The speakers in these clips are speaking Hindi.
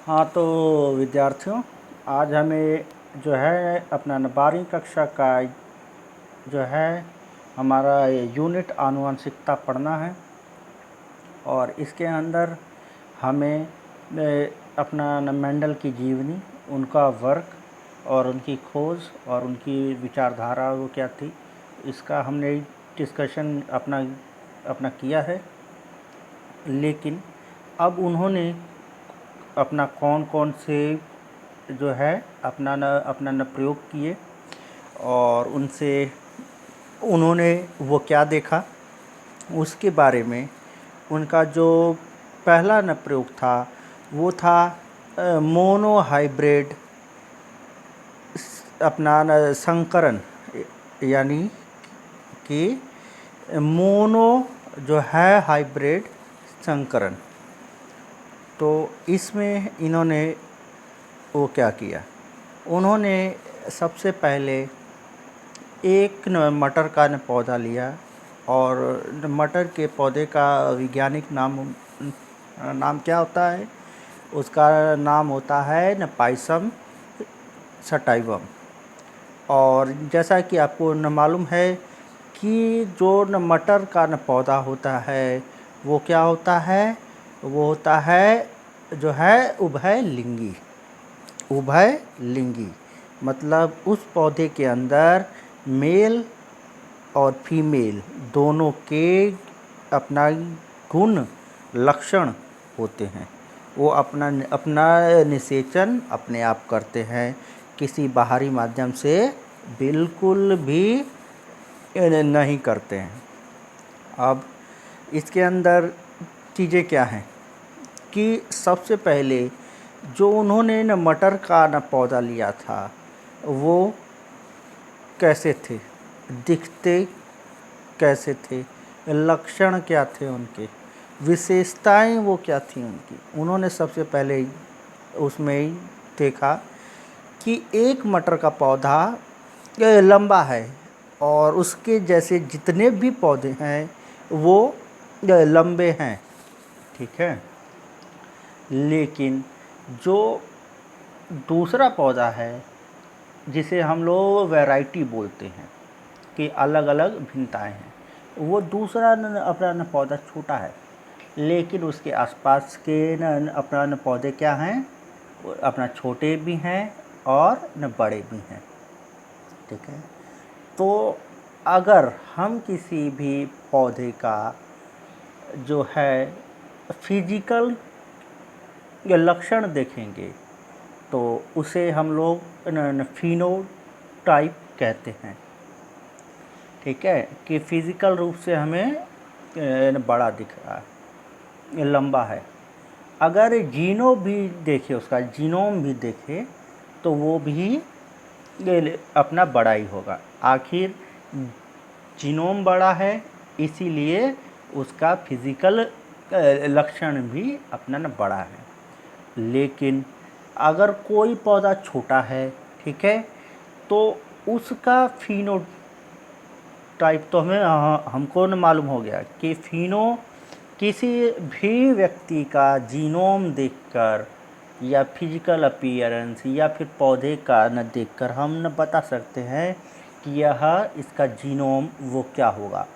हाँ तो विद्यार्थियों, आज हमें जो है अपना 12वीं कक्षा का जो है हमारा यूनिट आनुवंशिकता पढ़ना है। और इसके अंदर हमें अपना मेंडल की जीवनी, उनका वर्क और उनकी खोज और उनकी विचारधारा वो क्या थी, इसका हमने डिस्कशन अपना किया है। लेकिन अब उन्होंने अपना कौन कौन से जो है अपना प्रयोग किए और उनसे उन्होंने वो क्या देखा, उसके बारे में उनका जो पहला प्रयोग था वो था मोनो हाइब्रिड संकरण, यानी कि मोनो जो है हाइब्रिड संकरण। तो इसमें इन्होंने वो क्या किया, उन्होंने सबसे पहले एक मटर का पौधा लिया और मटर के पौधे का वैज्ञानिक नाम क्या होता है, उसका नाम होता है पाइसम सटाइवम। और जैसा कि आपको मालूम है कि जो मटर का पौधा होता है वो क्या होता है, वो होता है जो है उभयलिंगी। मतलब उस पौधे के अंदर मेल और फीमेल दोनों के अपना गुण लक्षण होते हैं। वो अपना निषेचन अपने आप करते हैं, किसी बाहरी माध्यम से बिल्कुल भी नहीं करते हैं। अब इसके अंदर चीज़ें क्या हैं कि सबसे पहले जो उन्होंने मटर का पौधा लिया था वो कैसे थे, दिखते कैसे थे, लक्षण क्या थे उनके, विशेषताएं वो क्या थी उनकी। उन्होंने सबसे पहले उसमें ही देखा कि एक मटर का पौधा लंबा है और उसके जैसे जितने भी पौधे हैं वो लंबे हैं, ठीक है। लेकिन जो दूसरा पौधा है जिसे हम लोग वैरायटी बोलते हैं कि अलग अलग भिन्नताएं हैं, वो दूसरा अपना पौधा छोटा है, लेकिन उसके आसपास के अपना पौधे क्या हैं, अपना छोटे भी हैं और बड़े भी हैं, ठीक है। तो अगर हम किसी भी पौधे का जो है फिजिकल लक्षण देखेंगे तो उसे हम लोग फिनोटाइप कहते हैं, ठीक है, कि फिजिकल रूप से हमें बड़ा दिख रहा है, लंबा है। अगर जीनोम भी देखे, उसका जीनोम भी देखे तो वो भी अपना बड़ा ही होगा। आखिर जीनोम बड़ा है इसीलिए उसका फिजिकल लक्षण भी अपना बड़ा है। लेकिन अगर कोई पौधा छोटा है, ठीक है, तो उसका फिनोटाइप तो हमको मालूम हो गया कि किसी भी व्यक्ति का जीनोम देखकर या फिजिकल अपीयरेंस या फिर पौधे का देखकर हम बता सकते हैं कि यह इसका जीनोम वो क्या होगा।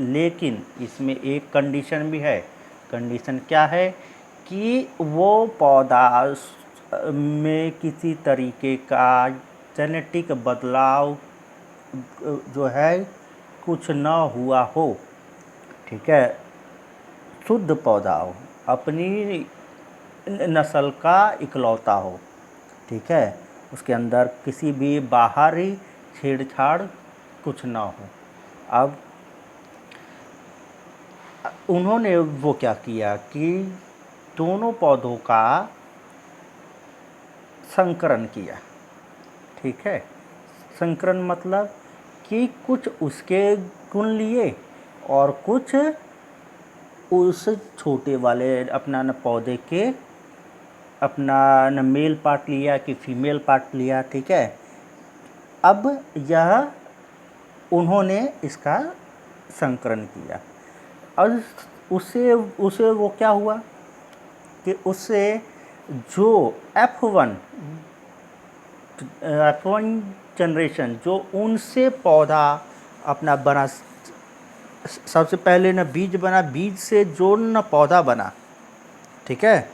लेकिन इसमें एक कंडीशन भी है। कंडीशन क्या है कि वो पौधा में किसी तरीके का जेनेटिक बदलाव जो है कुछ न हुआ हो, ठीक है, शुद्ध पौधा हो, अपनी नस्ल का इकलौता हो, ठीक है, उसके अंदर किसी भी बाहरी छेड़छाड़ कुछ ना हो। अब उन्होंने वो क्या किया कि दोनों पौधों का संकरण किया, ठीक है। संकरण मतलब कि कुछ उसके गुण लिए और कुछ उस छोटे वाले अपना पौधे के अपना मेल पार्ट लिया कि फीमेल पार्ट लिया, ठीक है। अब यह उन्होंने इसका संकरण किया और उससे वो क्या हुआ कि उससे जो F1 जनरेशन जो उनसे पौधा अपना बना, सबसे पहले ना बीज बना, बीज से जो न पौधा बना, ठीक है,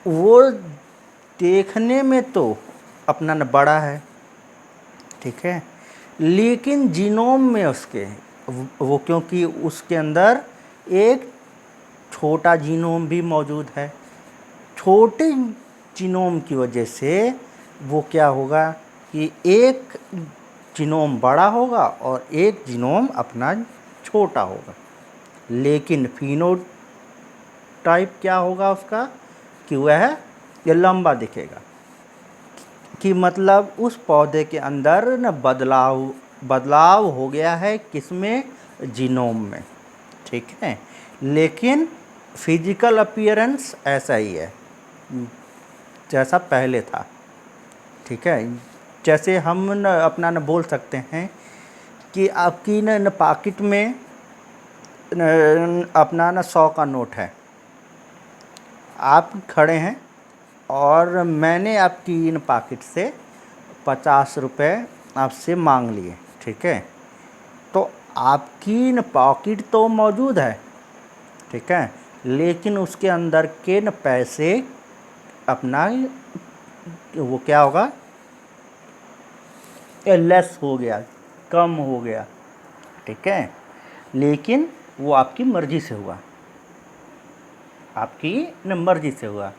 वो देखने में तो अपना न बड़ा है, ठीक है, लेकिन जीनोम में उसके वो क्योंकि उसके अंदर एक छोटा जीनोम भी मौजूद है, छोटे जीनोम की वजह से वो क्या होगा कि एक जीनोम बड़ा होगा और एक जीनोम अपना छोटा होगा, लेकिन फिनोटाइप क्या होगा उसका कि वह ये लंबा दिखेगा, कि मतलब उस पौधे के अंदर न बदलाव हो गया है, किसमें, जीनोम में, ठीक है, लेकिन फिजिकल अपीयरेंस ऐसा ही है जैसा पहले था, ठीक है। जैसे हम न अपना न बोल सकते हैं कि आपकी न पॉकेट में अपना न 100 का नोट है, आप खड़े हैं और मैंने आपकी इन पॉकेट से 50 रुपये आपसे मांग लिए, ठीक है, तो आपकी इन पॉकेट तो मौजूद है, ठीक है, लेकिन उसके अंदर के न पैसे अपना वो क्या होगा, लेस हो गया, कम हो गया, ठीक है, लेकिन वो आपकी मर्ज़ी से हुआ, आपकी न मर्ज़ी से हुआ,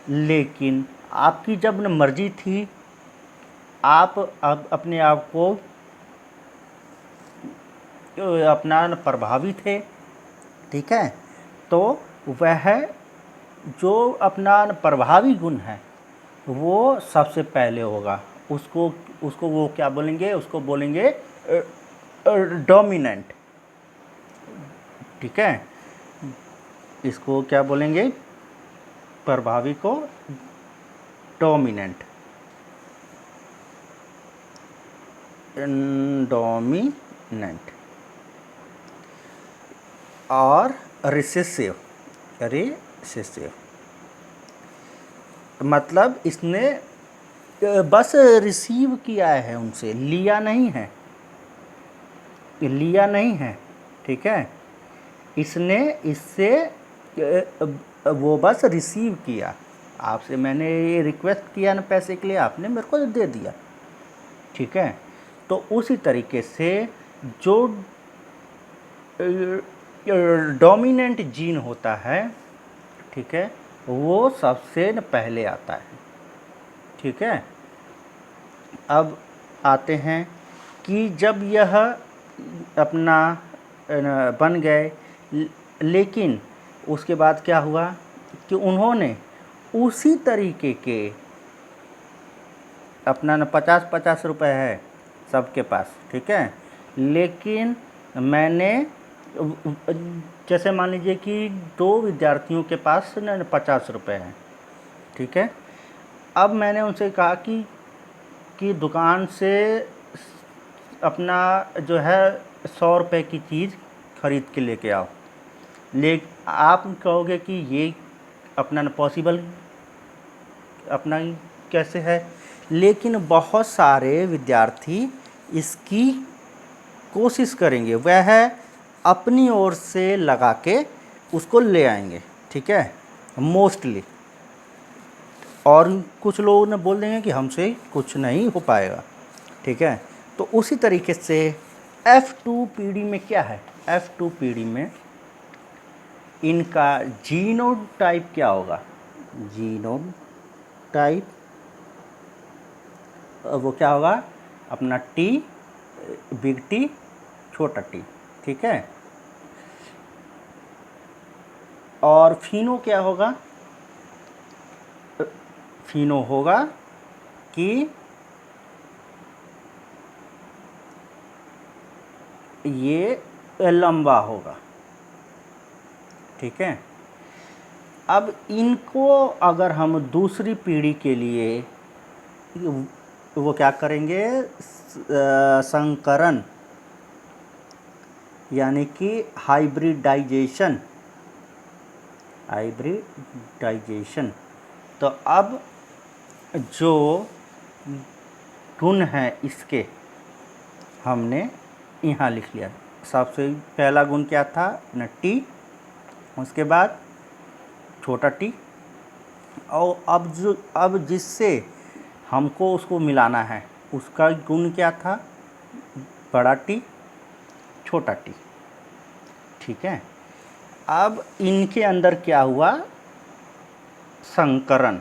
लेकिन आपकी जब न मर्ज़ी थी, आप अब अपने आप को अपना प्रभावी थे, ठीक है, तो वह जो अपना प्रभावी गुण है वो सबसे पहले होगा, उसको उसको वो क्या बोलेंगे, उसको बोलेंगे डोमिनेंट, ठीक है, इसको क्या बोलेंगे, प्रभावी को डोमिनेंट, डोमिनेंट, और रिसेसिव, मतलब इसने बस रिसीव किया है उनसे, लिया नहीं है, ठीक है, इसने इससे वो बस रिसीव किया, आपसे मैंने ये रिक्वेस्ट किया ना पैसे के लिए, आपने मेरे को दे दिया, ठीक है, तो उसी तरीके से जो डोमिनेंट जीन होता है, ठीक है, वो सबसे पहले आता है, ठीक है। अब आते हैं कि जब यह अपना बन गए, लेकिन उसके बाद क्या हुआ कि उन्होंने उसी तरीके के अपना न 50-50 रुपये है सबके पास, ठीक है, लेकिन मैंने जैसे मान लीजिए कि 2 विद्यार्थियों के पास न 50 रुपये हैं, ठीक है, अब मैंने उनसे कहा कि दुकान से अपना जो है 100 रुपये की चीज़ ख़रीद के लेके आओ, आप कहोगे कि ये अपना न पॉसिबल अपना कैसे है, लेकिन बहुत सारे विद्यार्थी इसकी कोशिश करेंगे, वह अपनी ओर से लगा के उसको ले आएंगे, ठीक है, मोस्टली, और कुछ लोग ने बोल देंगे कि हमसे कुछ नहीं हो पाएगा, ठीक है, तो उसी तरीके से F2 पीढ़ी में क्या है, F2 पीढ़ी में इनका जीनोटाइप क्या होगा, जीनोटाइप वो क्या होगा, अपना T, बिग T, छोटा T, ठीक है, और फिनो क्या होगा, फिनो होगा कि ये लंबा होगा, ठीक है। अब इनको अगर हम दूसरी पीढ़ी के लिए वो क्या करेंगे, संकरण, यानी कि हाइब्रिडाइजेशन तो अब जो गुण है इसके हमने यहाँ लिख लिया। सबसे पहला गुण क्या था न टी, उसके बाद छोटा टी, और अब जिससे हमको उसको मिलाना है उसका गुण क्या था, बड़ा टी छोटा टी। ठीक है, अब इनके अंदर क्या हुआ, संकरण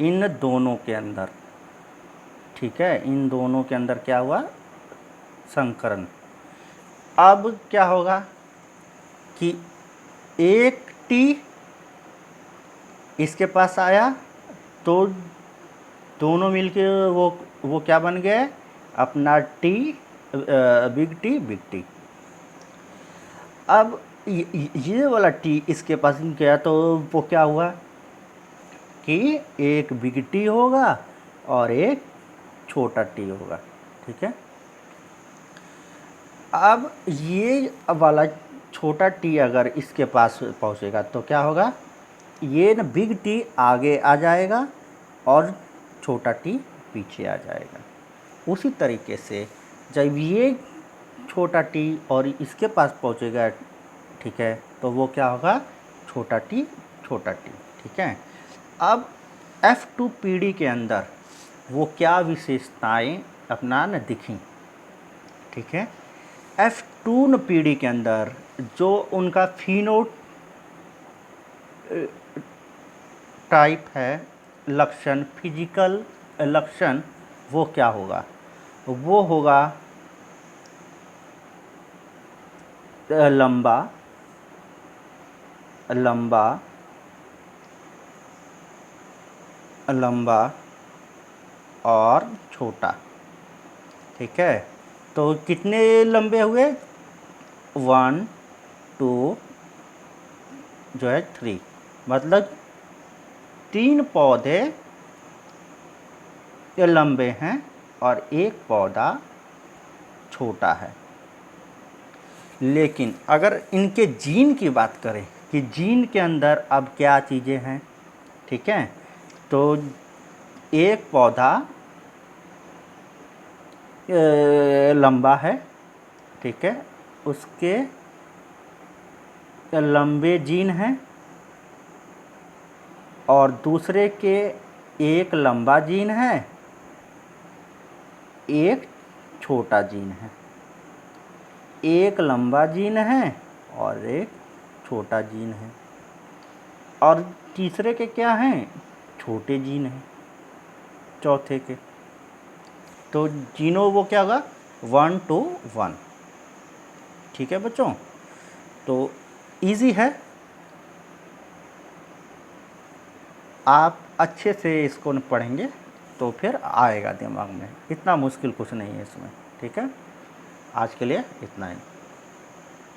इन दोनों के अंदर। ठीक है, इन दोनों के अंदर क्या हुआ, संकरण। अब क्या होगा कि एक टी इसके पास आया तो दोनों मिलके वो क्या बन गए, अपना टी, बिग टी। अब ये वाला टी इसके पास गया तो वो क्या हुआ कि एक बिग टी होगा और एक छोटा टी होगा। ठीक है, अब ये वाला छोटा टी अगर इसके पास पहुंचेगा तो क्या होगा, ये न बिग टी आगे आ जाएगा और छोटा टी पीछे आ जाएगा। उसी तरीके से जब ये छोटा टी और इसके पास पहुंचेगा, ठीक है, तो वो क्या होगा, छोटा टी। ठीक है, अब F2PD के अंदर वो क्या विशेषताएं अपना न दिखी। ठीक है, F2PD के अंदर जो उनका फिनो टाइप है, लक्षण, फिजिकल लक्षण, वो क्या होगा, वो होगा लंबा और छोटा। ठीक है, तो कितने लंबे हुए, 1 2 जो है 3, मतलब 3 पौधे लंबे हैं और एक पौधा छोटा है। लेकिन अगर इनके जीन की बात करें कि जीन के अंदर अब क्या चीज़ें हैं, ठीक है, तो एक पौधा लंबा है, ठीक है, उसके लंबे जीन हैं, और दूसरे के एक लंबा जीन है, एक छोटा जीन है। एक लंबा जीन है और एक छोटा जीन है, और तीसरे के क्या हैं, छोटे जीन हैं, चौथे के। तो जीनों वो क्या होगा, 1 to 1। ठीक है बच्चों, तो इजी है, आप अच्छे से इसको पढ़ेंगे तो फिर आएगा दिमाग में, इतना मुश्किल कुछ नहीं है इसमें। ठीक है, आज के लिए इतना ही।